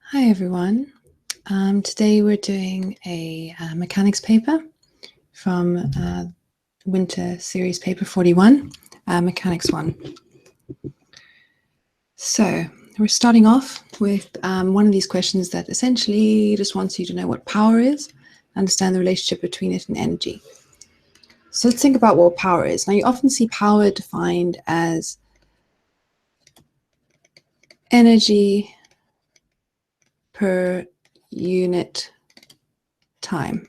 Hi everyone. Today we're doing a mechanics paper from winter series paper 41, mechanics 1. So we're starting off with one of these questions that essentially just wants you to know what power is, understand the relationship between it and energy. So let's think about what power is. Now you often see power defined as energy per unit time.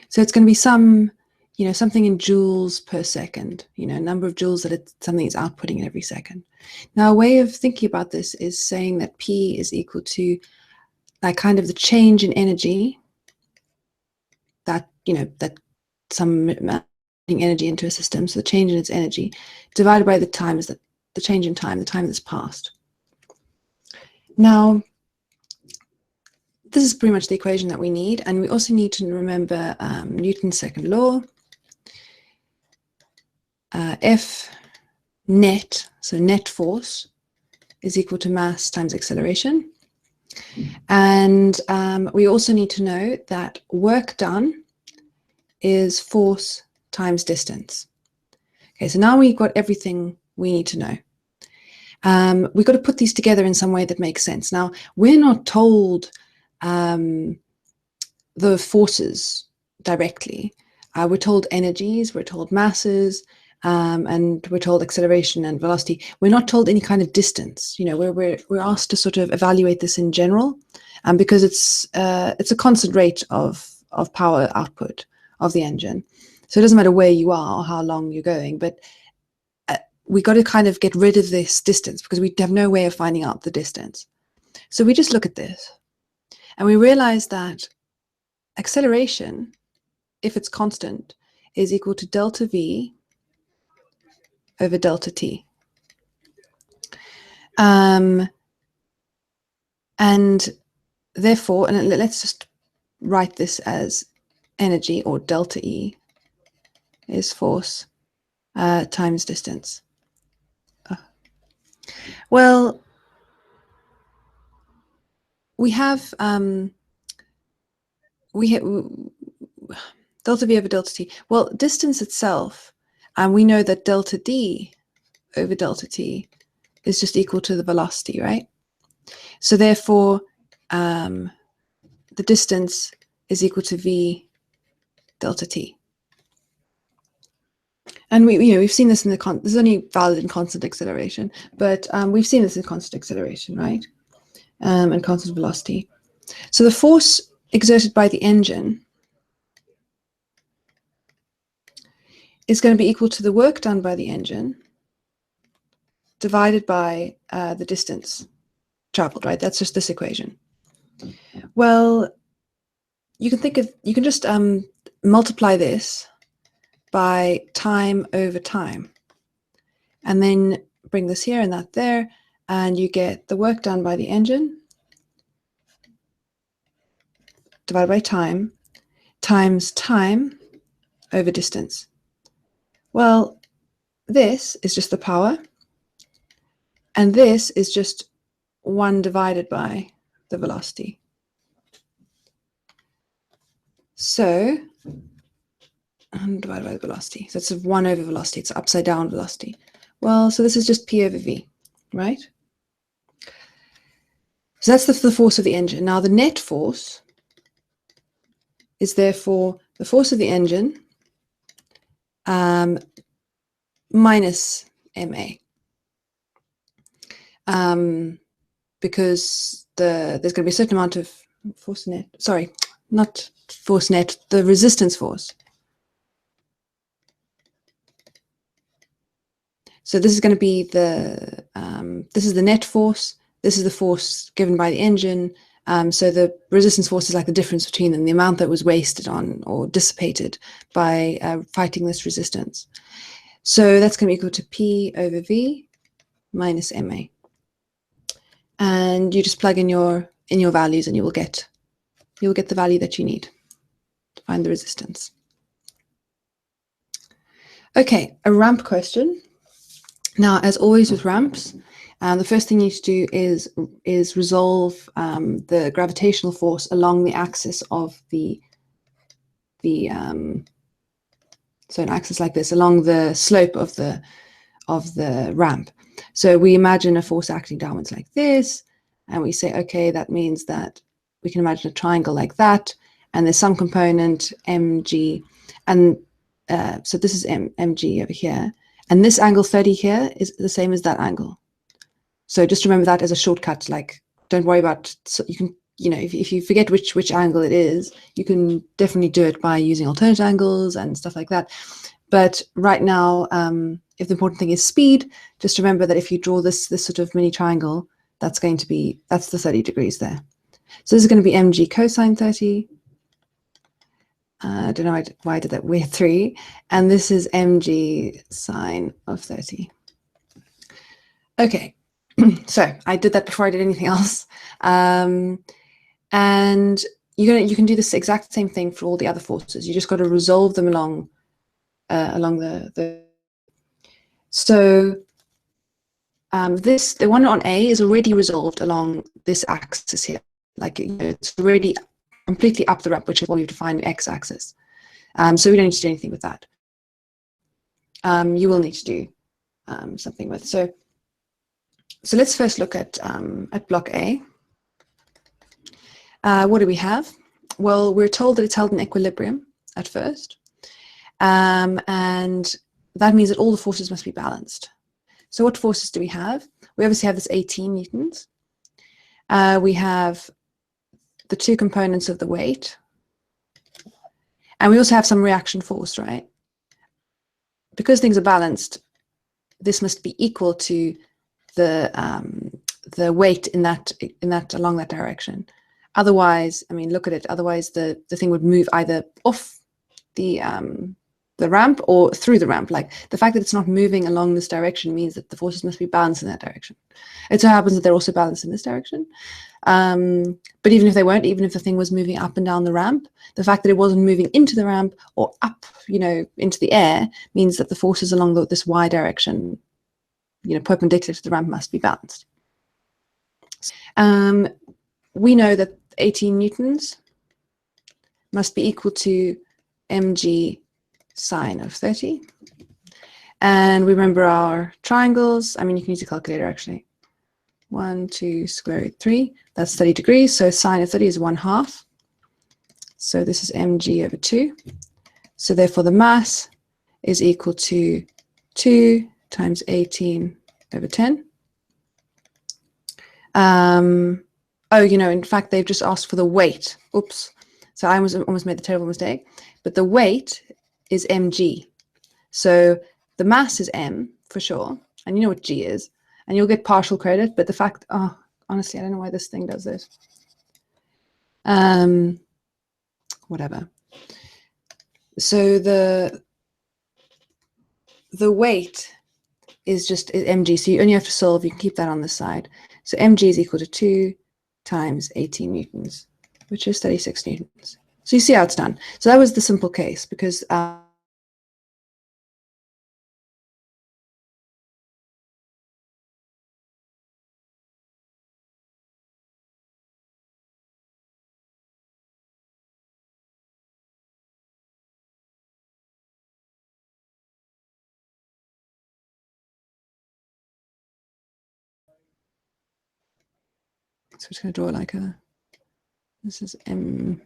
So it's going to be something in joules per second, number of joules that something is outputting in every second. Now, a way of thinking about this is saying that P is equal to like kind of the change in energy that, that some energy into a system. So the change in its energy divided by the time is the change in time, the time that's passed. Now, this is pretty much the equation that we need. And we also need to remember Newton's second law. F net, so net force, is equal to mass times acceleration. And we also need to know that work done is force times distance. Okay, so now we've got everything we need to know. We've got to put these together in some way that makes sense. Now, we're not told the forces directly. We're told energies, we're told masses, and we're told acceleration and velocity. We're not told any kind of distance. We're asked to sort of evaluate this in general, because it's a constant rate of power output of the engine. So it doesn't matter where you are or how long you're going, but we got to kind of get rid of this distance because we have no way of finding out the distance. So we just look at this and we realize that acceleration, if it's constant, is equal to delta V over delta T. And therefore, and let's just write this as energy, or delta E is force times distance. Well, we have delta V over delta T. Well, distance itself, and we know that delta D over delta T is just equal to the velocity, right? So therefore, the distance is equal to V delta T. And we've seen this in this is only valid in constant acceleration, but we've seen this in constant acceleration, right? And constant velocity. So the force exerted by the engine is going to be equal to the work done by the engine divided by the distance traveled, right? That's just this equation. Well, you can just multiply this by time over time, and then bring this here and that there, and you get the work done by the engine divided by time times time over distance. Well, this is just the power, and this is just 1 divided by the velocity. So, divided by the velocity. So it's 1 over velocity. It's upside down velocity. Well, so this is just P over V, right? So that's the force of the engine. Now the net force is therefore the force of the engine minus MA. Because there's going to be a certain amount of force net, sorry, not force net, the resistance force. So this is going to be this is the net force, this is the force given by the engine, so the resistance force is like the difference between them, the amount that was wasted on or dissipated by fighting this resistance. So that's going to be equal to P over V minus MA. And you just plug in your values and you'll get the value that you need to find the resistance. Okay, a ramp question. Now, as always with ramps, the first thing you need to do is resolve the gravitational force along the axis of so an axis like this, along the slope of the ramp. So we imagine a force acting downwards like this, and we say, okay, that means that we can imagine a triangle like that, and there's some component mg, and so this is mg over here, and this angle 30 here is the same as that angle. So just remember that as a shortcut. Like, don't worry about, so you can, you know, if you forget which angle it is, you can definitely do it by using alternate angles and stuff like that. But right now, if the important thing is speed, just remember that if you draw this sort of mini triangle, that's the 30 degrees there. So this is going to be mg cosine 30. I don't know why I did that with 3. And this is mg sine of 30. Okay, so I did that before I did anything else. And you can do this exact same thing for all the other forces. You just got to resolve them along the. So the one on A is already resolved along this axis here. Like, you know, it's already completely up the ramp, which is what we've defined the x-axis. So we don't need to do anything with that. You will need to do something with. So let's first look at block A. What do we have? Well, we're told that it's held in equilibrium at first. And that means that all the forces must be balanced. So what forces do we have? We obviously have this 18 newtons. We have the two components of the weight. And we also have some reaction force, right? Because things are balanced, this must be equal to the weight in that along that direction. Otherwise, I mean, look at it. Otherwise, the thing would move either off the ramp or through the ramp. Like, the fact that it's not moving along this direction means that the forces must be balanced in that direction. It so happens that they're also balanced in this direction. But even if they weren't, even if the thing was moving up and down the ramp, the fact that it wasn't moving into the ramp or up, you know, into the air means that the forces along this y direction, you know, perpendicular to the ramp, must be balanced. We know that 18 newtons must be equal to mg sine of 30. And we remember our triangles. I mean, you can use a calculator actually. 1, 2, square root 3. That's 30 degrees. So sine of 30 is 1/2. So this is mg over 2. So therefore the mass is equal to 2 times 18 over 10. Oh, you know, in fact, they've just asked for the weight. Oops. So I almost made the terrible mistake. But the weight is mg. So the mass is m for sure. And you know what g is. And you'll get partial credit. But the fact, oh, honestly, I don't know why this thing does this. Whatever. So the weight is just mg. So you only have to solve. You can keep that on the side. So mg is equal to 2 times 18 newtons, which is 36 newtons. So you see how it's done. So that was the simple case, because so we're just going to draw like this is mg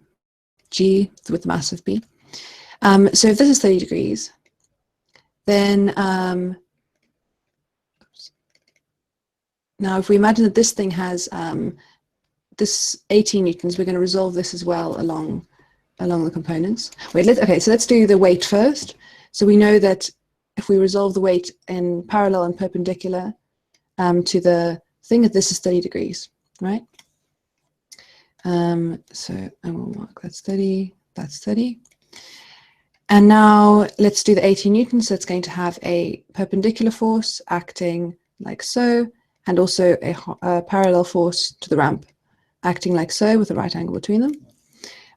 with the mass of b. So if this is 30 degrees, then now if we imagine that this thing has this 18 newtons, we're going to resolve this as well along the components. Wait, okay, so let's do the weight first. So we know that if we resolve the weight in parallel and perpendicular to the thing, that this is 30 degrees, right? So I will mark that's 30, that's 30. And now let's do the 18 newtons. So it's going to have a perpendicular force acting like so, and also a parallel force to the ramp acting like so with a right angle between them.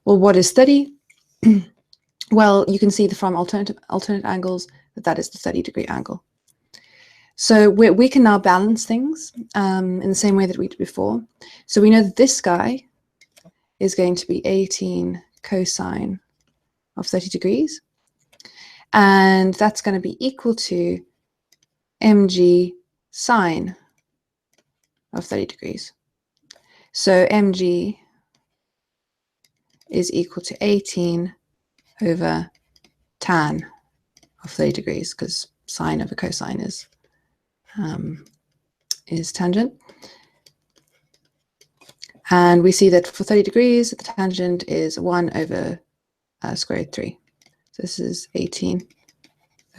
Well, what is 30? Well, you can see from alternate angles that is the 30-degree angle. So we can now balance things in the same way that we did before. So we know that this guy is going to be 18 cosine of 30 degrees. And that's going to be equal to mg sine of 30 degrees. So mg is equal to 18 over tan of 30 degrees, because sine over cosine is tangent. And we see that for 30 degrees, the tangent is 1 over square root 3. So this is 18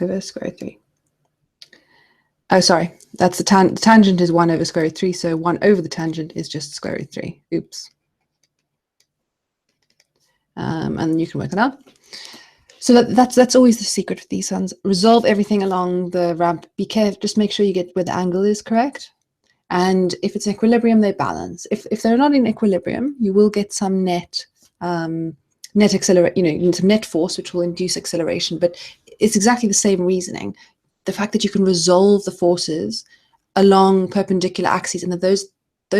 over square root 3. Oh, sorry, that's the tangent is 1 over square root 3, so 1 over the tangent is just square root 3. Oops. And you can work it out. So that's always the secret with these ones. Resolve everything along the ramp. Be careful, just make sure you get where the angle is correct. And if it's in equilibrium, they balance. If they're not in equilibrium, you will get some net acceleration, some net force, which will induce acceleration. But it's exactly the same reasoning. The fact that you can resolve the forces along perpendicular axes and that those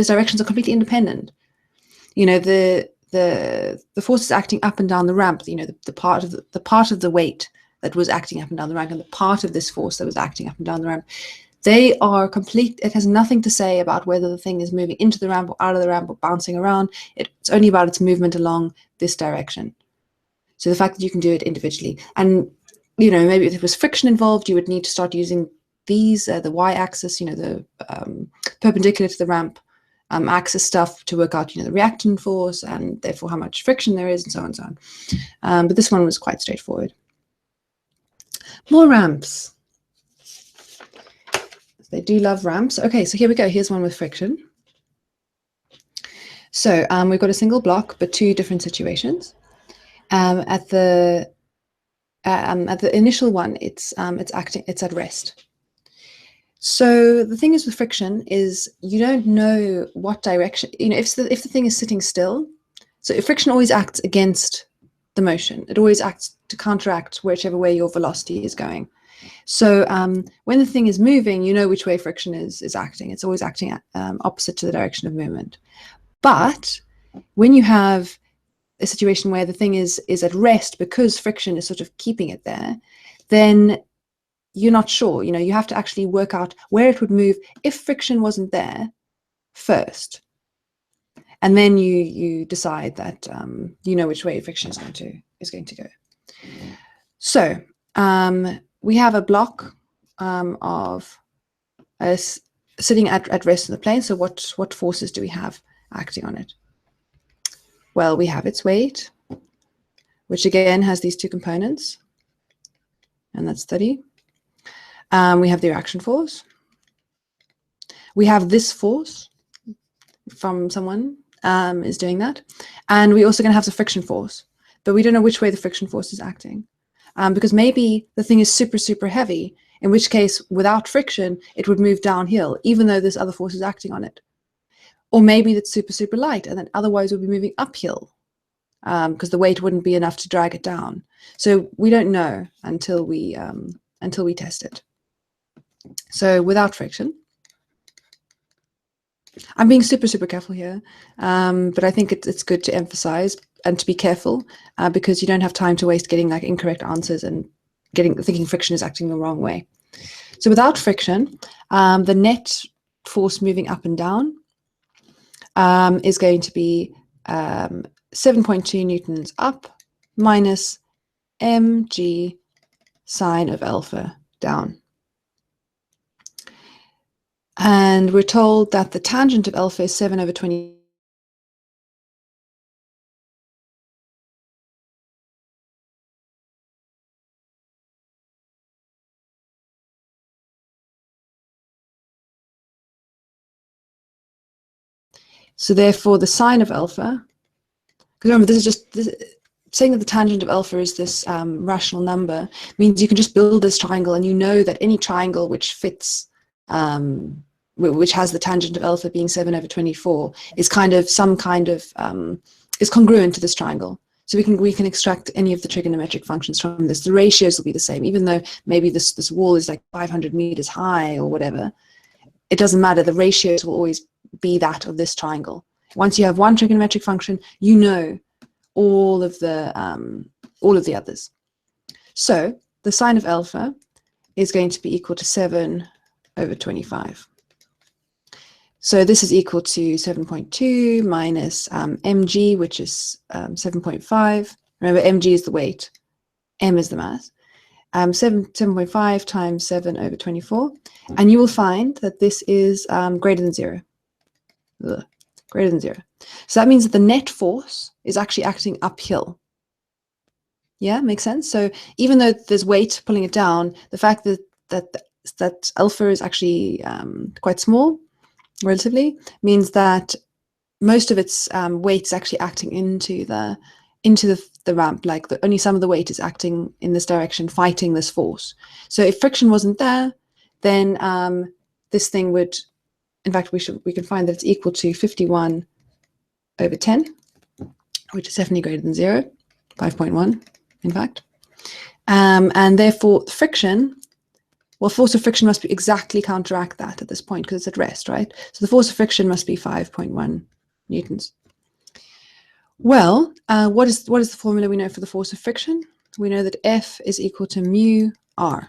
directions are completely independent. The forces acting up and down the ramp, the part of the weight that was acting up and down the ramp and the part of this force that was acting up and down the ramp, they are complete. It has nothing to say about whether the thing is moving into the ramp or out of the ramp or bouncing around. It's only about its movement along this direction. So the fact that you can do it individually, and maybe if there was friction involved, you would need to start using these, the y-axis, the perpendicular to the ramp axis stuff to work out, the reactant force and therefore how much friction there is and so on and so on. But this one was quite straightforward. More ramps. They do love ramps. Okay, so here we go. Here's one with friction. So we've got a single block, but two different situations. At the initial one, it's at rest. So the thing is with friction is you don't know what direction, if the thing is sitting still. So friction always acts against the motion. It always acts to counteract whichever way your velocity is going. So when the thing is moving, you know which way friction is acting. It's always acting opposite to the direction of movement. But when you have a situation where the thing is at rest because friction is sort of keeping it there, then you're not sure. You have to actually work out where it would move if friction wasn't there first. And then you decide that which way friction is going to go. So we have a block of sitting at rest in the plane. So what forces do we have acting on it? Well, we have its weight, which again has these two components, and that's 30. We have the reaction force. We have this force from someone is doing that. And we're also going to have the friction force, but we don't know which way the friction force is acting. Because maybe the thing is super, super heavy, in which case, without friction, it would move downhill, even though this other force is acting on it. Or maybe it's super, super light, and then otherwise it would be moving uphill, because the weight wouldn't be enough to drag it down. So we don't know until we test it. So without friction, I'm being super, super careful here, but I think it's good to emphasize and to be careful because you don't have time to waste getting incorrect answers and thinking friction is acting the wrong way. So without friction, the net force moving up and down is going to be 7.2 newtons up minus mg sine of alpha down. And we're told that the tangent of alpha is 7 over 20. So therefore the sine of alpha, because remember saying that the tangent of alpha is this rational number means you can just build this triangle and you know that any triangle which fits, which has the tangent of alpha being 7 over 24 is is congruent to this triangle. So we can extract any of the trigonometric functions from this. The ratios will be the same, even though maybe this wall is like 500 meters high or whatever. It doesn't matter. The ratios will always be that of this triangle. Once you have one trigonometric function, you know all of the others. So the sine of alpha is going to be equal to 7 over 25. So this is equal to 7.2 minus mg, which is 7.5. Remember, mg is the weight, m is the mass. 7.5 times 7 over 24. And you will find that this is greater than 0. Greater than 0. So that means that the net force is actually acting uphill. Yeah, makes sense? So even though there's weight pulling it down, the fact that alpha is actually quite small, relatively, means that most of its weight is actually acting into the ramp. Like only some of the weight is acting in this direction, fighting this force. So if friction wasn't there, then this thing would, in fact, we can find that it's equal to 51 over 10, which is definitely greater than 0, 5.1, in fact. And therefore, friction, well, force of friction must be exactly counteract that at this point because it's at rest, right? So the force of friction must be 5.1 newtons. Well, what is the formula we know for the force of friction? We know that F is equal to mu R,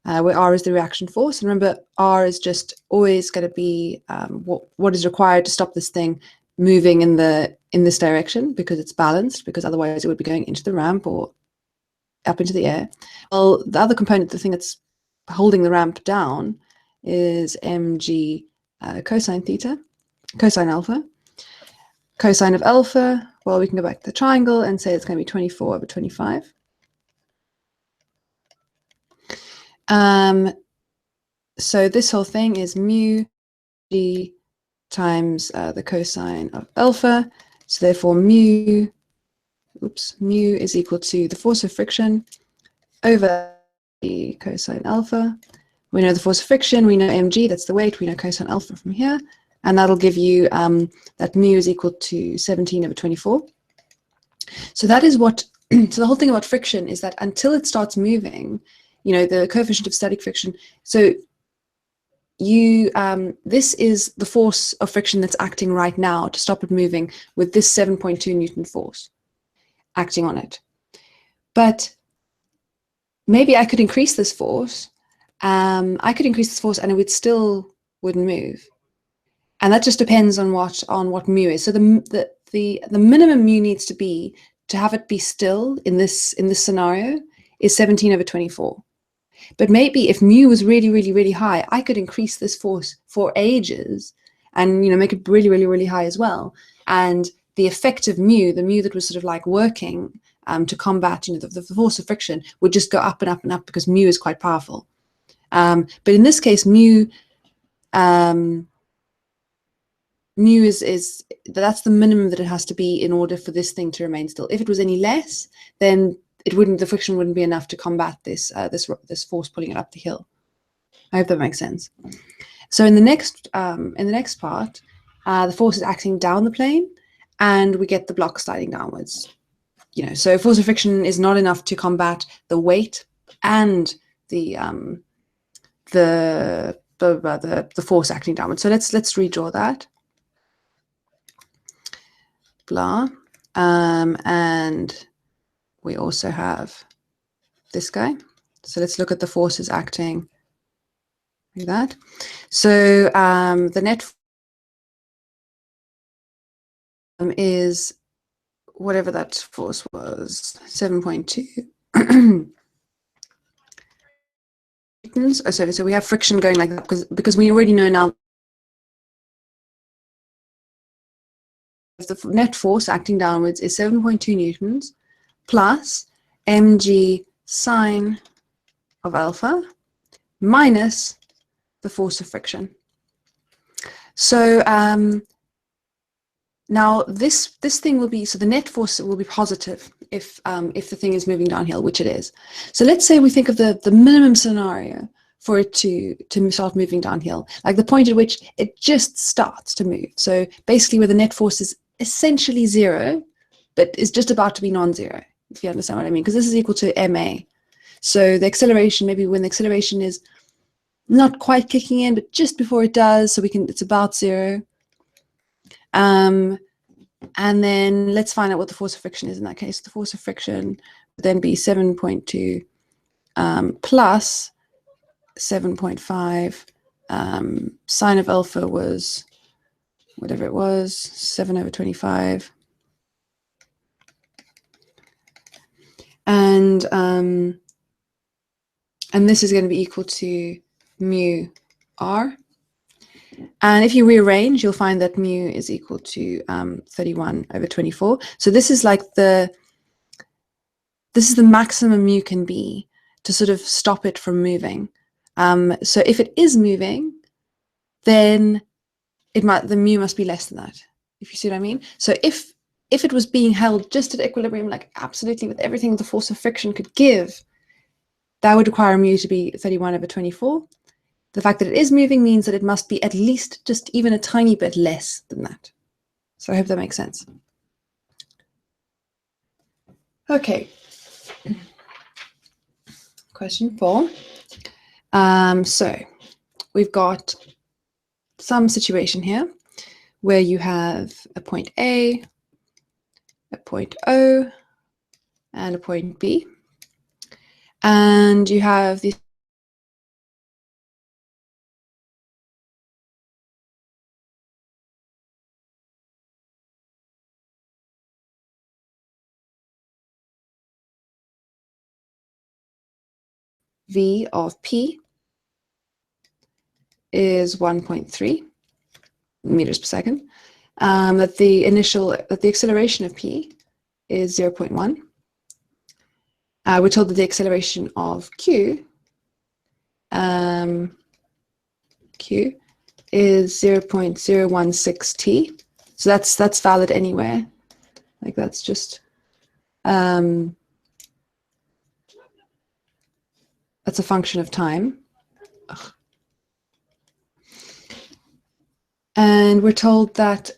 where R is the reaction force. And remember, R is just always going to be what is required to stop this thing moving in this direction, because it's balanced, because otherwise it would be going into the ramp or up into the air. Well, the other component, the thing that's holding the ramp down, is mg cosine theta, cosine alpha. Cosine of alpha, well, we can go back to the triangle and say it's going to be 24 over 25. So this whole thing is mu g times the cosine of alpha. So therefore mu is equal to the force of friction over the cosine alpha. We know the force of friction, we know mg, that's the weight, we know cosine alpha from here. And that'll give you that mu is equal to 17 over 24. So that is what, so the whole thing about friction is that until it starts moving, you know, the coefficient of static friction, so you, this is the force of friction that's acting right now to stop it moving with this 7.2 Newton force acting on it. But maybe I could increase this force. And it still wouldn't move. And that just depends on what mu is. So the minimum mu needs to be, to have it be still in this scenario, is 17 over 24. But maybe if mu was really, really, really high, I could increase this force for ages and, you know, make it really, really, really high as well. And the effective mu, the mu that was sort of like working to combat, you know, the force of friction, would just go up and up and up because mu is quite powerful. But in this case, mu is that's the minimum that it has to be in order for this thing to remain still. If it was any less, then the friction wouldn't be enough to combat this force pulling it up the hill. I hope that makes sense. So in the next part, the force is acting down the plane, and we get the block sliding downwards. You know, so force of friction is not enough to combat the weight and the force acting downwards. So let's redraw that. Blah, and we also have this guy. So let's look at the forces acting like that. So the net is whatever that force was, 7.2 newtons. Oh, so we have friction going like that because we already know now the net force acting downwards is 7.2 newtons plus mg sine of alpha minus the force of friction. So now this thing will be, so the net force will be positive if the thing is moving downhill, which it is. So let's say we think of the minimum scenario for it to start moving downhill, like the point at which it just starts to move. So basically where the net force is essentially 0, but is just about to be non-zero, if you understand what I mean, because this is equal to ma. So the acceleration, maybe when the acceleration is not quite kicking in, but just before it does, so it's about 0. And then let's find out what the force of friction is in that case. The force of friction would then be 7.2 plus 7.5. Sine of alpha was whatever it was, 7/25. And this is going to be equal to mu r. And if you rearrange, you'll find that mu is equal to 31/24. So this is like the maximum mu can be to sort of stop it from moving. So if it is moving, then the mu must be less than that, if you see what I mean. So if it was being held just at equilibrium, like absolutely with everything the force of friction could give, that would require mu to be 31/24. The fact that it is moving means that it must be at least just even a tiny bit less than that. So I hope that makes sense. Okay. Question 4. So we've got some situation here where you have a point A, a point O, and a point B. And you have these V of P is 1.3 meters per second. That the acceleration of P is 0.1. We're told that the acceleration of Q is 0.016 t. So that's valid anywhere. Like that's just that's a function of time. Ugh. And we're told that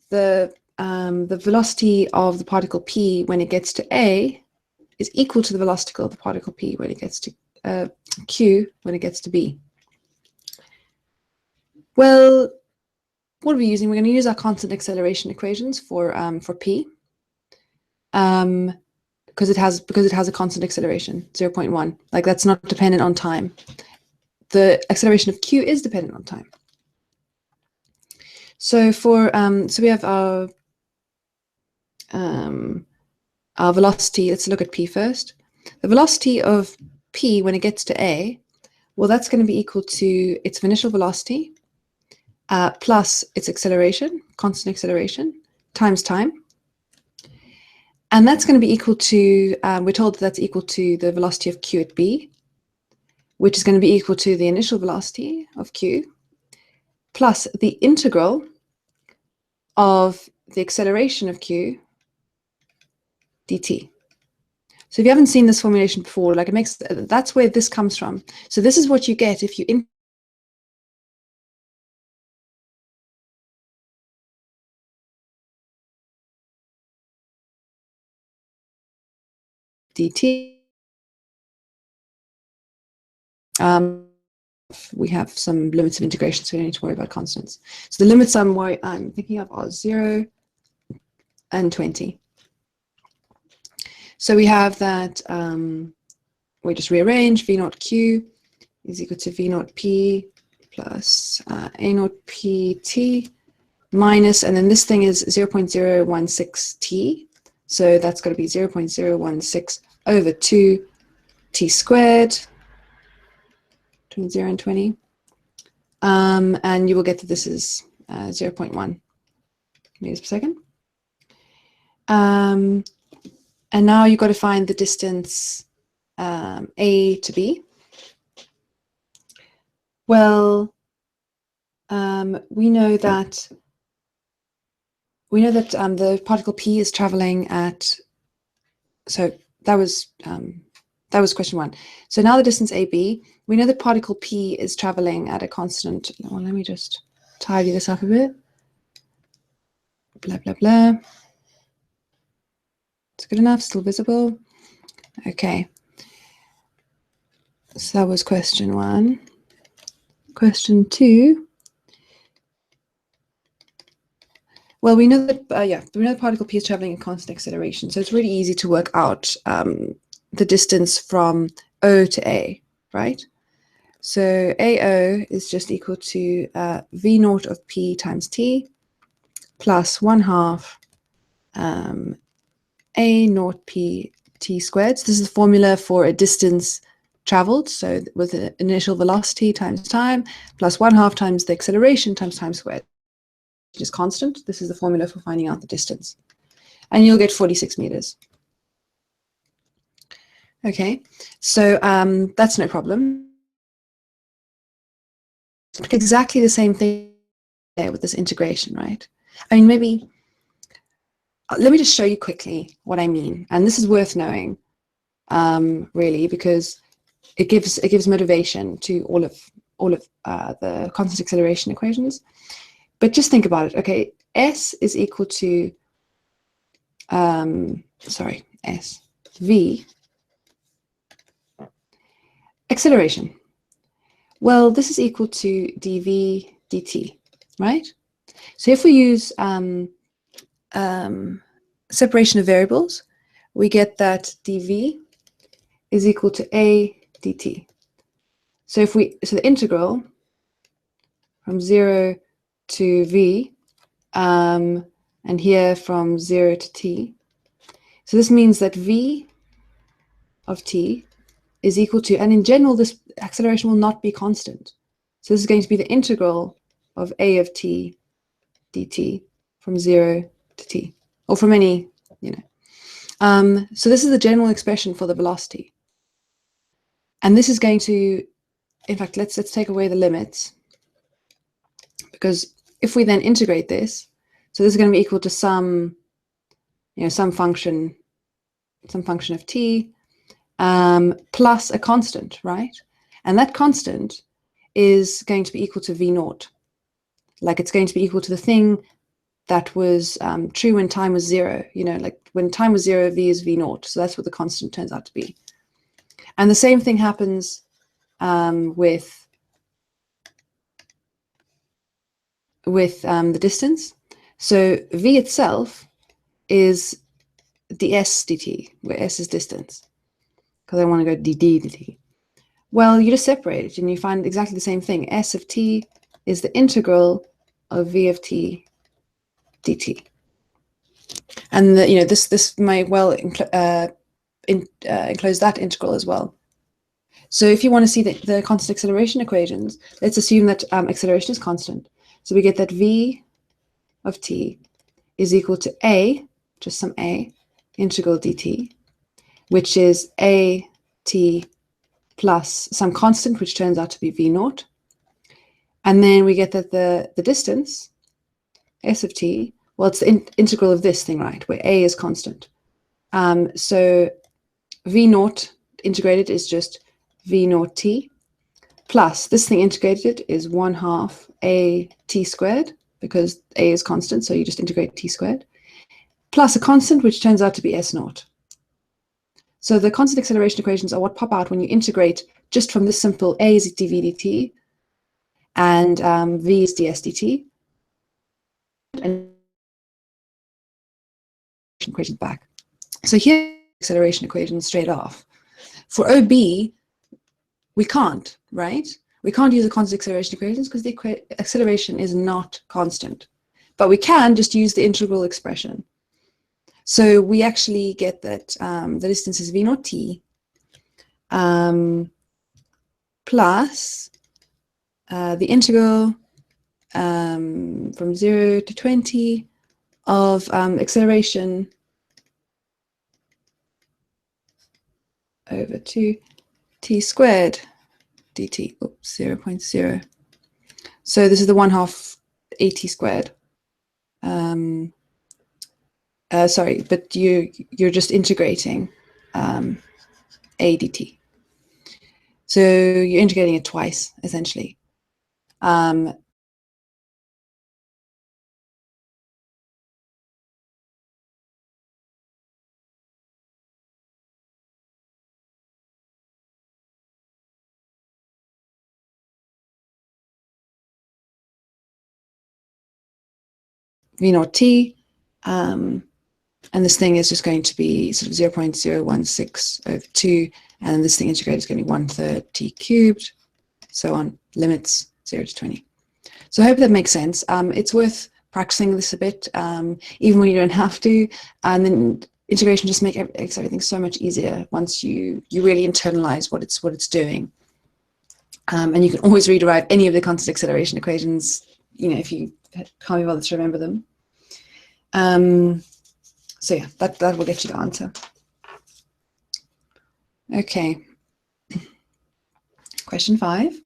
the velocity of the particle P when it gets to A is equal to the velocity of the particle P when it gets to Q when it gets to B. Well, what are we using? We're going to use our constant acceleration equations for P, because it has a constant acceleration, 0.1. Like that's not dependent on time. The acceleration of Q is dependent on time. So so we have our velocity. Let's look at P first. The velocity of P when it gets to A, well, that's going to be equal to its initial velocity plus its acceleration, constant acceleration, times time. And that's going to be equal to, we're told that that's equal to the velocity of Q at B, which is going to be equal to the initial velocity of Q plus the integral of the acceleration of Q dt. So if you haven't seen this formulation before, like that's where this comes from. So this is what you get if you dt. We have some limits of integration, so we don't need to worry about constants. So the limits I'm thinking of are 0 and 20. So we have that, we just rearrange V naught Q is equal to V naught P plus A naught PT minus, and then this thing is 0.016 T. So that's got to be 0.016 over 2 T squared, between 0 and 20. And you will get that this is 0.1 meters per second. And now you've got to find the distance A to B. Well, we know that the particle P is traveling at, so that was question 1. So now the distance AB, we know that particle P is traveling at a constant. Well, let me just tidy this up a bit. Blah, blah, blah. good enough, still visible. Okay. So that was question 1. Question 2. Well, we know that, we know the particle P is traveling at constant acceleration, so it's really easy to work out the distance from O to A, right? So AO is just equal to V naught of P times T plus 1/2 A naught P T squared. So this is the formula for a distance traveled. So with the initial velocity times time plus 1/2 times the acceleration times time squared, which is constant. This is the formula for finding out the distance. And you'll get 46 meters. Okay, so that's no problem. Exactly the same thing there with this integration, right? I mean, maybe, let me just show you quickly what I mean. And this is worth knowing, really, because it gives motivation to all of the constant acceleration equations. But just think about it. Okay, S is equal to V acceleration. Well, this is equal to dv dt, right? So if we use separation of variables, we get that dv is equal to a dt. So the integral from 0 to v, and here from 0 to t. So this means that v of t is equal to, and in general, this acceleration will not be constant. So this is going to be the integral of a of t dt from 0 to t, or from any, so this is the general expression for the velocity. And this is going to, in fact, let's take away the limits, because if we then integrate this, so this is going to be equal to some function of t, plus a constant, right? And that constant is going to be equal to v naught. Like, it's going to be equal to the thing that was true when time was 0. Like when time was 0, v is v naught. So that's what the constant turns out to be. And the same thing happens with the distance. So v itself is ds dt, where s is distance, because I want to go dd dt. Well, you just separate it and you find exactly the same thing. S of t is the integral of v of t dt. And this might well enclose that integral as well. So if you want to see the constant acceleration equations, let's assume that acceleration is constant. So we get that v of t is equal to a, just some a, integral dt, which is a t plus some constant, which turns out to be v naught. And then we get that the distance, s of t, well, it's the integral of this thing, right, where a is constant. So v naught integrated is just v naught t, plus this thing integrated is 1/2 a t squared, because a is constant, so you just integrate t squared, plus a constant, which turns out to be s naught. So the constant acceleration equations are what pop out when you integrate just from this simple a is dv dt, and v is ds dt, and equations back. So here, acceleration equation straight off. For OB, we can't, right? We can't use the constant acceleration equations because the acceleration is not constant. But we can just use the integral expression. So we actually get that the distance is v naught t plus the integral from 0 to 20 of acceleration over 2 t squared dt, 0.0. So this is the 1/2 at squared. Sorry, but you're just integrating a dt. So you're integrating it twice, essentially. V0 t, and this thing is just going to be sort of 0.016 over 2, and this thing integrated is going to be 1/3 t cubed, so on, limits 0 to 20. So I hope that makes sense. It's worth practicing this a bit, even when you don't have to, and then integration just makes everything so much easier once you really internalize what it's doing. And you can always rederive any of the constant acceleration equations, if you can't be bothered to remember them. So yeah, that will get you the answer. Okay. Question 5.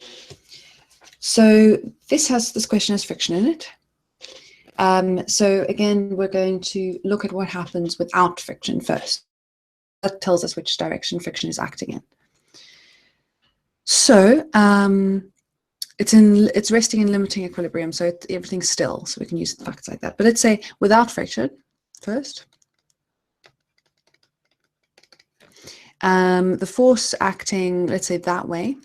So this question has friction in it. So again, we're going to look at what happens without friction first. That tells us which direction friction is acting in. So it's resting in limiting equilibrium, so everything's still, so we can use facts like that. But let's say without friction first. The force acting, let's say that way,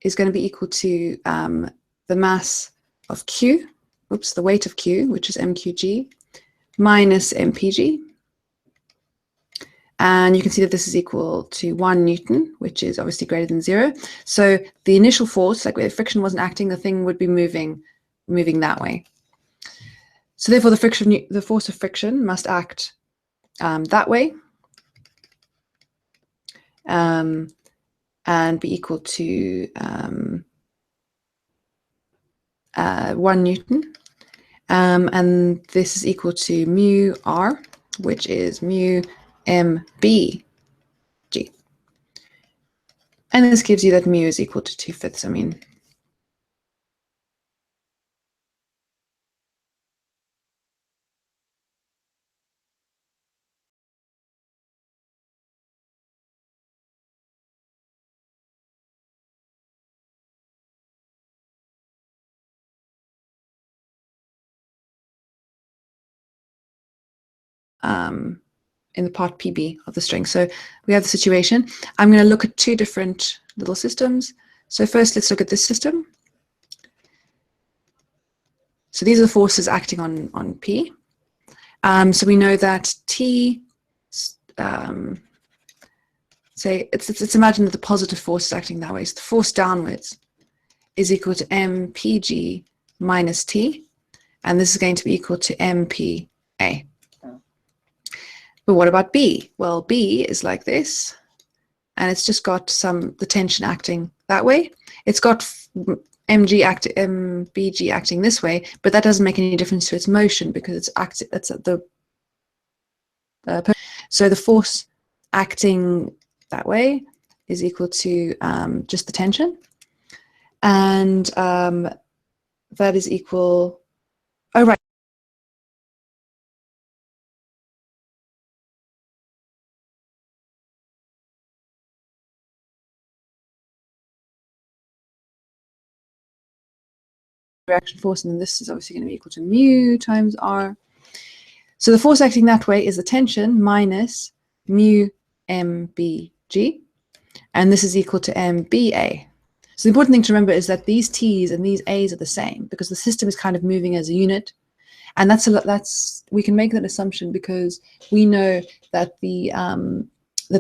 is going to be equal to the mass of Q, the weight of Q, which is mqg, minus mpg. And you can see that this is equal to 1 Newton, which is obviously greater than 0. So the initial force, like if friction wasn't acting, the thing would be moving that way. So therefore, the force of friction must act that way, and be equal to 1 Newton. And this is equal to mu r, which is mu mbg. And this gives you that mu is equal to 2/5. I mean, in the part PB of the string. So we have the situation. I'm going to look at 2 different little systems. So first, let's look at this system. So these are the forces acting on P. So we know that T, say, let's imagine that the positive force is acting that way. So the force downwards is equal to mpg minus T, and this is going to be equal to mpa. But what about B? Well, B is like this, and it's just got the tension acting that way. It's got mbg acting this way, but that doesn't make any difference to its motion because it's at the so the force acting that way is equal to just the tension, and that is equal. Oh right. Reaction force, and then this is obviously going to be equal to mu times r. So the force acting that way is the tension minus mu mbg, and this is equal to mba. So the important thing to remember is that these t's and these a's are the same because the system is kind of moving as a unit, and we can make that assumption because we know that the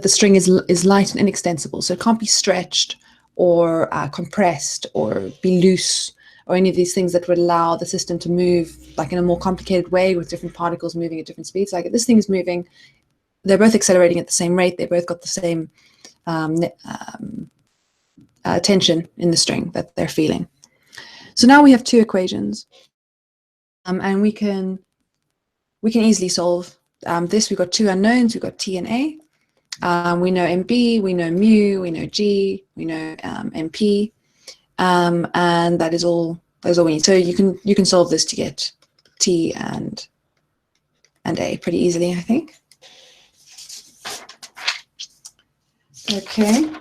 string is light and inextensible, so it can't be stretched or compressed or be loose, or any of these things that would allow the system to move like in a more complicated way with different particles moving at different speeds. Like this thing is moving, they're both accelerating at the same rate, they both got the same tension in the string that they're feeling. So now we have 2 equations, and we can easily solve this. We've got 2 unknowns, we've got T and A. We know MB, we know mu, we know G, we know MP. And that's all we need. So you can solve this to get T and A pretty easily, I think. Okay,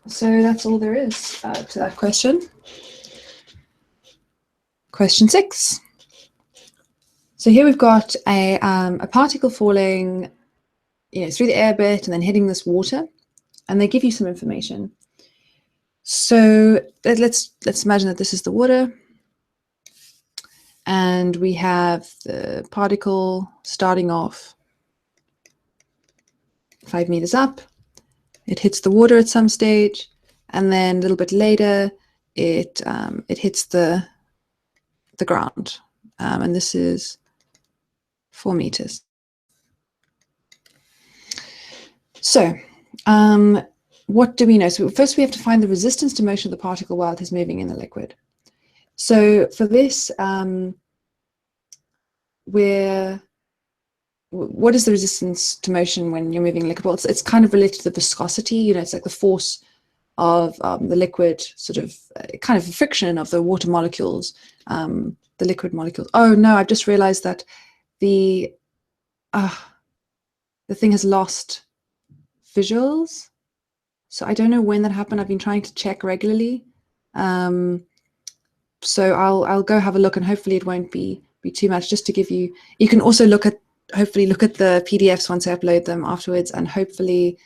so that's all there is to that question. Question 6. So here we've got a particle falling, through the air bit and then hitting this water, and they give you some information. So let's imagine that this is the water, and we have the particle starting off 5 meters up. It hits the water at some stage, and then a little bit later, it hits the ground, and this is 4 meters. So, what do we know? So first we have to find the resistance to motion of the particle while it is moving in the liquid. So for this, what is the resistance to motion when you're moving liquid? Well, it's kind of related to the viscosity. You know, it's like the force of the liquid, sort of kind of friction of the water molecules, the liquid molecules. Oh no, I've just realized that the thing has lost visuals. So I don't know when that happened. I've been trying to check regularly. So I'll go have a look, and hopefully it won't be too much, just to give you. You can also hopefully look at the PDFs once I upload them afterwards, and hopefully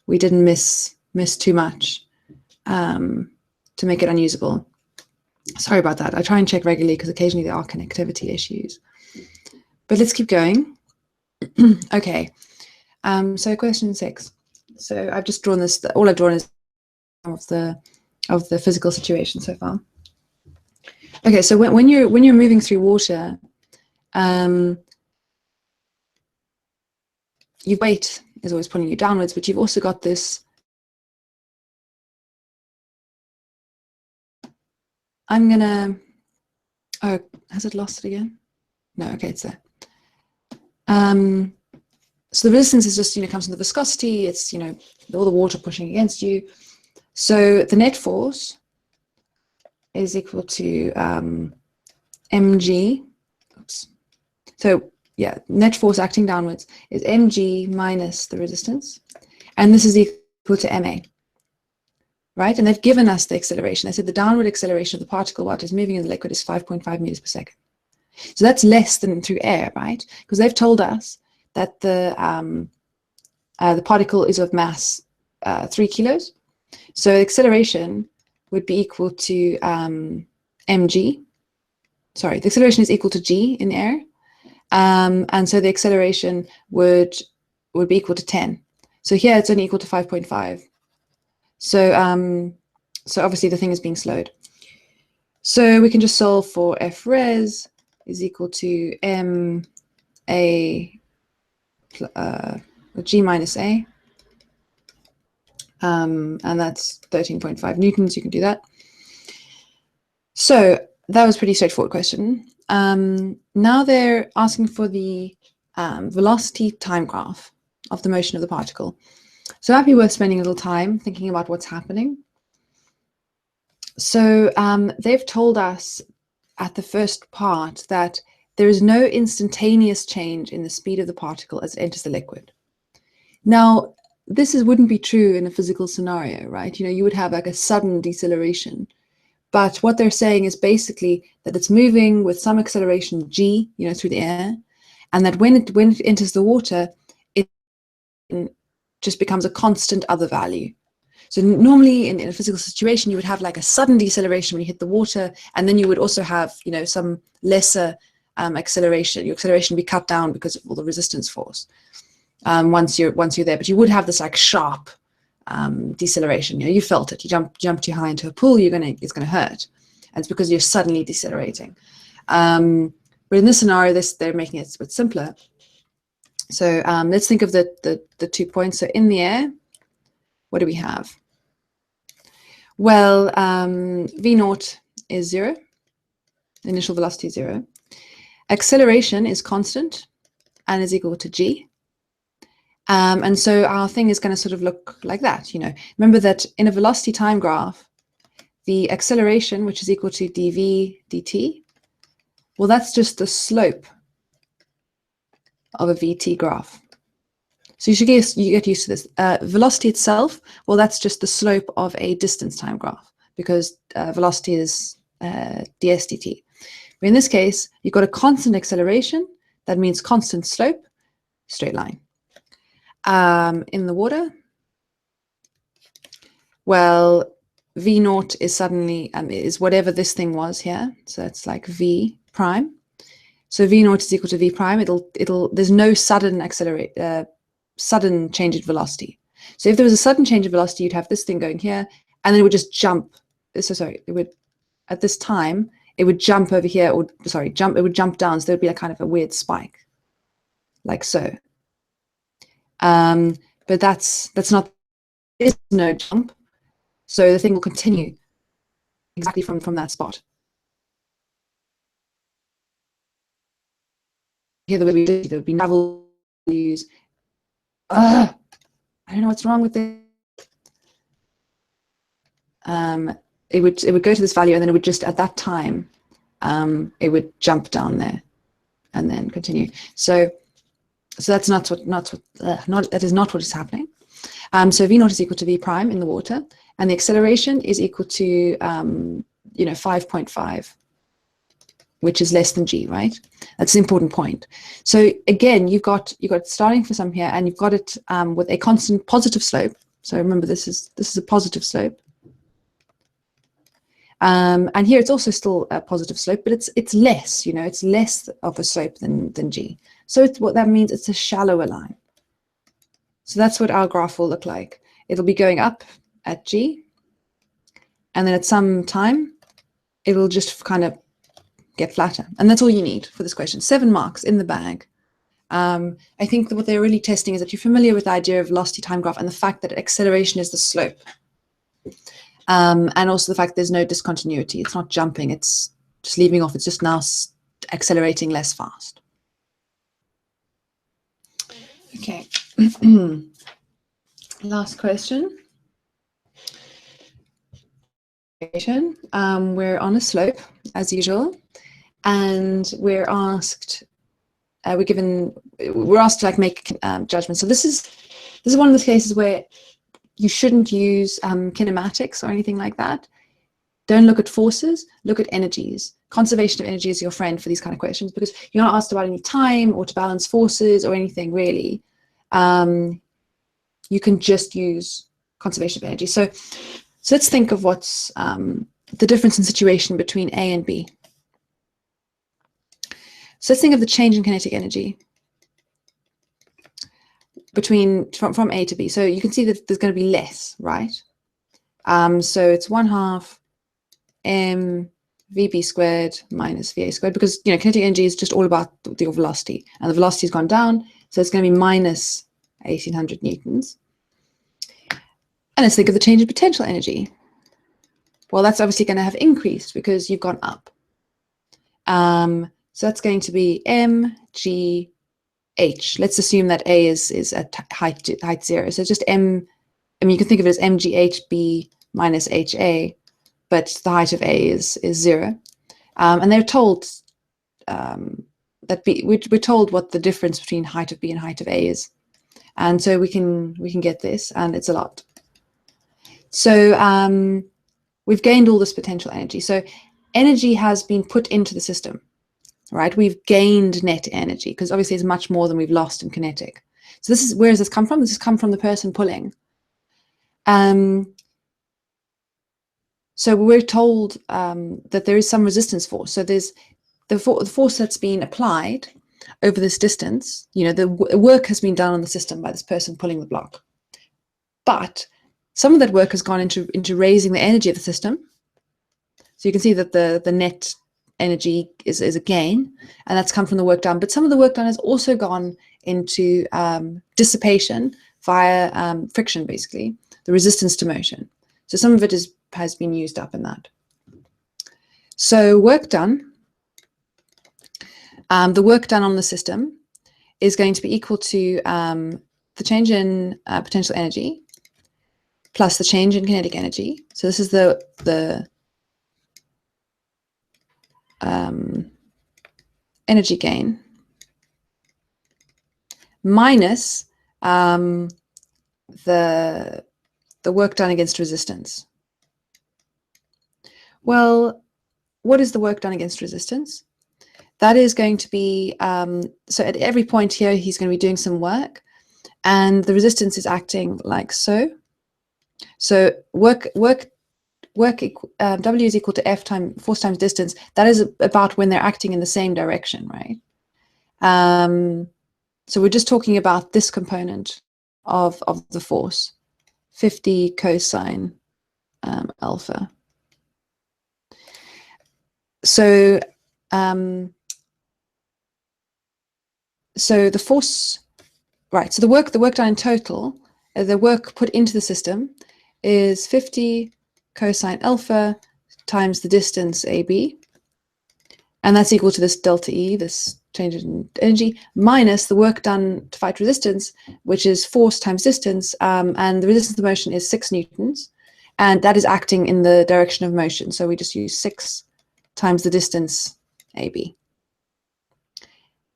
we didn't miss too much to make it unusable. Sorry about that. I try and check regularly because occasionally there are connectivity issues. But let's keep going. Okay. So question 6. So I've just drawn this. All I've drawn is of the physical situation so far. Okay. So when you're moving through water, your weight is always pulling you downwards, but you've also got this. I'm gonna. Oh, has it lost it again? No. Okay, it's there. So the resistance is just, comes from the viscosity. It's, all the water pushing against you. So the net force is equal to mg. Oops. So yeah, net force acting downwards is mg minus the resistance, and this is equal to ma. Right? And they've given us the acceleration. They said the downward acceleration of the particle while it is moving in the liquid is 5.5 meters per second. So that's less than through air, right? Because they've told us that the particle is of mass 3 kilos. So acceleration would be equal to mg. Sorry, the acceleration is equal to g in air. And so the acceleration would be equal to 10. So here it's only equal to 5.5. So so obviously the thing is being slowed. So we can just solve for f res is equal to m a g minus a, and that's 13.5 newtons. You can do that. So that was a pretty straightforward question. Now they're asking for the velocity time graph of the motion of the particle. So that'd be worth spending a little time thinking about what's happening. So they've told us at the first part that there is no instantaneous change in the speed of the particle as it enters the liquid. Now, this wouldn't be true in a physical scenario, right? You would have like a sudden deceleration. But what they're saying is basically that it's moving with some acceleration g, through the air, and that when it enters the water, it just becomes a constant other value. So normally in a physical situation, you would have like a sudden deceleration when you hit the water, and then you would also have, some lesser acceleration. Your acceleration would be cut down because of all the resistance force once you're there. But you would have this like sharp deceleration. You felt it. You jump too high into a pool, it's gonna hurt, and it's because you're suddenly decelerating. But in this scenario, they're making it a bit simpler. So let's think of the 2 points. So in the air, what do we have? Well, v naught is 0. Initial velocity is 0. Acceleration is constant and is equal to g. And so our thing is going to sort of look like that. Remember that in a velocity time graph, the acceleration, which is equal to dv dt, well, that's just the slope of a vt graph. So you get used to this. Velocity itself, well, that's just the slope of a distance time graph, because velocity is ds dt. But in this case, you've got a constant acceleration. That means constant slope, straight line. In the water, well, V naught is suddenly is whatever this thing was here. So it's like V prime. So V naught is equal to V prime. There's no sudden sudden change in velocity. So if there was a sudden change in velocity, you'd have this thing going here, and then it would just jump. So sorry, it would at this time it would jump over here, or sorry, it would jump down. So there would be a kind of a weird spike, like so. But that's not. There's no jump. So the thing will continue exactly from that spot. Here there would be novel values. I don't know what's wrong with it. It would go to this value, and then it would just at that time it would jump down there and then continue. So that's not that is not what is happening. So V naught is equal to V prime in the water, and the acceleration is equal to 5.5, which is less than g, right? That's an important point. So again, you've got starting from some here, and you've got it with a constant positive slope. So remember, this is a positive slope. And here it's also still a positive slope, but it's less, it's less of a slope than g. So what that means, it's a shallower line. So that's what our graph will look like. It'll be going up at g, and then at some time, it'll just kind of get flatter. And that's all you need for this question. 7 marks in the bag. I think that what they're really testing is that you're familiar with the idea of velocity time graph and the fact that acceleration is the slope. And also the fact there's no discontinuity. It's not jumping, it's just leaving off. It's just now accelerating less fast. Okay. Last question. We're on a slope, as usual, and we're asked to like make judgments. So this is one of the cases where you shouldn't use kinematics or anything like that. Don't look at forces, look at energies. Conservation of energy is your friend for these kind of questions, because you're not asked about any time or to balance forces or anything really. You can just use conservation of energy. So let's think of what's the difference in situation between A and B. So let's think of the change in kinetic energy from A to B. So you can see that there's going to be less, right? So it's 1/2 m vb squared minus va squared, because kinetic energy is just all about the velocity, and the velocity has gone down, so it's going to be minus 1800 newtons. And let's think of the change in potential energy. Well, that's obviously going to have increased because you've gone up. So that's going to be mgh. Let's assume that A is at height 0. So just you can think of it as mghb minus ha, but the height of A is 0. And they're told we're told what the difference between height of B and height of A is. And so we can get this, and it's a lot. So we've gained all this potential energy. So energy has been put into the system, right? We've gained net energy, because obviously it's much more than we've lost in kinetic. So where does this come from? This has come from the person pulling. So we're told that there is some resistance force. So there's the force that's been applied over this distance. The work has been done on the system by this person pulling the block. But some of that work has gone into raising the energy of the system. So you can see that the net energy is a gain, and that's come from the work done. But some of the work done has also gone into dissipation via friction, basically, the resistance to motion. So some of it has been used up in that. So work done, the work done on the system is going to be equal to the change in potential energy plus the change in kinetic energy. So this is the energy gain minus the work done against resistance. Well, what is the work done against resistance? That is going to be, so at every point here, he's going to be doing some work, and the resistance is acting like so. So work W is equal to F times force times distance, that is about when they're acting in the same direction, right? So we're just talking about this component of the force, 50 cosine alpha. So so the force, right, so the work done in total, the work put into the system is 50 cosine alpha times the distance AB, and that's equal to this delta E, this change in energy, minus the work done to fight resistance, which is force times distance, and the resistance to motion is 6 newtons, and that is acting in the direction of motion, so we just use 6 times the distance AB.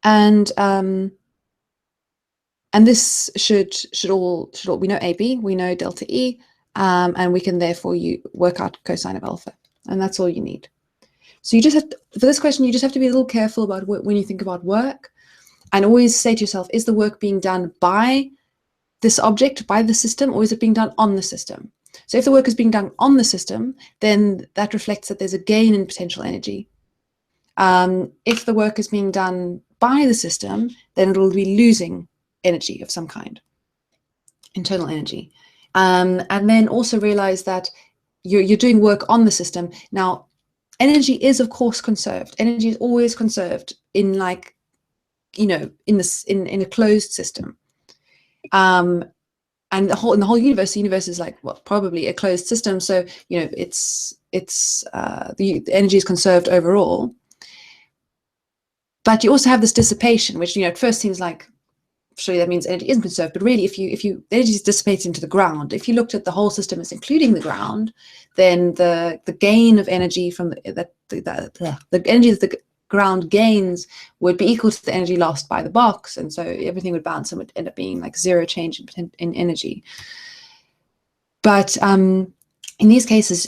And this should all we know AB, we know delta E, and we can therefore work out cosine of alpha, and that's all you need. So you just have to, for this question, you just have to be a little careful about when you think about work, and always say to yourself, is the work being done by this object, by the system, or is it being done on the system? So if the work is being done on the system, then that reflects that there's a gain in potential energy. If the work is being done by the system, then it'll be losing energy of some kind, internal energy. And then also realize that you're doing work on the system. Now, energy is of course conserved. Energy is always conserved in, like, you know, in a closed system. And in the whole universe, the universe is like, well, probably a closed system. So, you know, the energy is conserved overall. But you also have this dissipation, which, you know, at first seems like, surely that means energy isn't conserved, but really, if energy is dissipated into the ground, if you looked at the whole system as including the ground, then the gain of energy from the energy that the ground gains would be equal to the energy lost by the box, and so everything would bounce and would end up being like zero change in energy. But in these cases,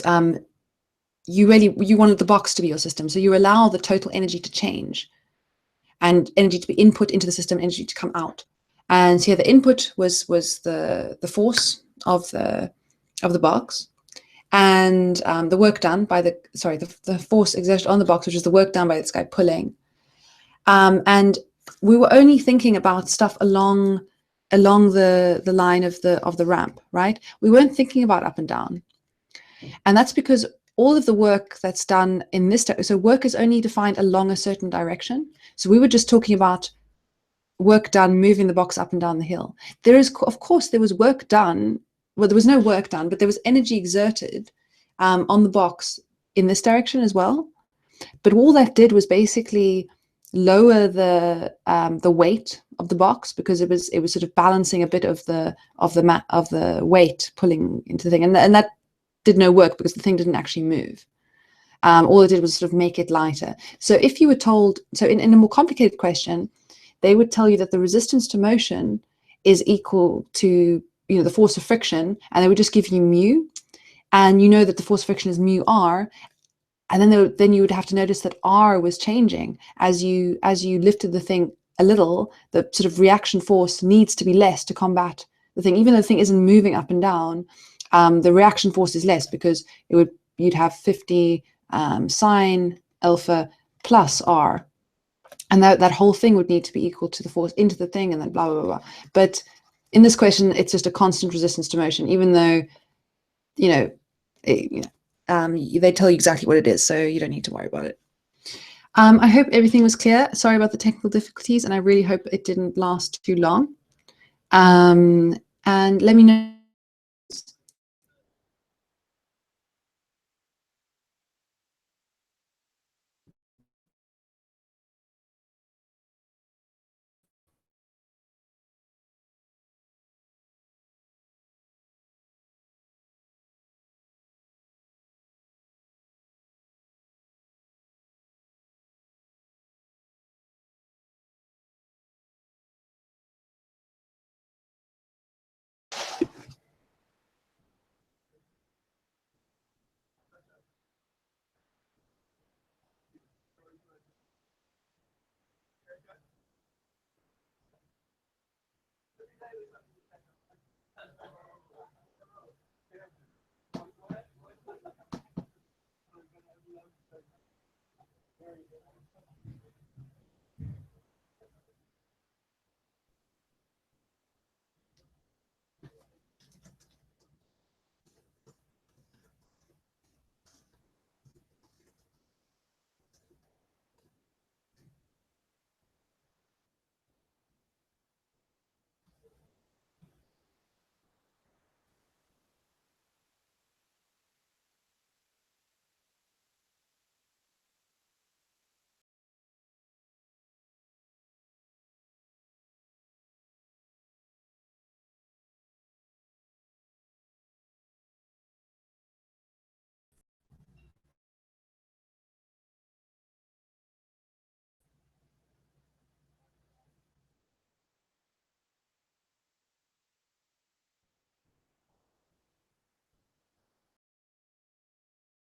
you wanted the box to be your system, so you allow the total energy to change, and energy to be input into the system, energy to come out. And here the input was the force of the box, and the work done by the force exerted on the box, which is the work done by this guy pulling. And we were only thinking about stuff along the line of the ramp, right? We weren't thinking about up and down, and that's because all of the work that's done in this, so work is only defined along a certain direction. So we were just talking about work done moving the box up and down the hill. Of course, there was work done. Well, there was no work done, but there was energy exerted on the box in this direction as well. But all that did was basically lower the weight of the box, because it was sort of balancing a bit of the weight pulling into the thing, and that did no work because the thing didn't actually move. All it did was sort of make it lighter. So if you were told, so in a more complicated question, they would tell you that the resistance to motion is equal to, you know, the force of friction, and they would just give you mu, and you know that the force of friction is mu r, and then you would have to notice that r was changing as you lifted the thing a little. The sort of reaction force needs to be less to combat the thing, even though the thing isn't moving up and down. The reaction force is less because you'd have 50 sine alpha plus r. And that whole thing would need to be equal to the force into the thing, and then blah, blah, blah. But in this question, it's just a constant resistance to motion, even though, you know, they tell you exactly what it is, so you don't need to worry about it. I hope everything was clear. Sorry about the technical difficulties, and I really hope it didn't last too long. And let me know.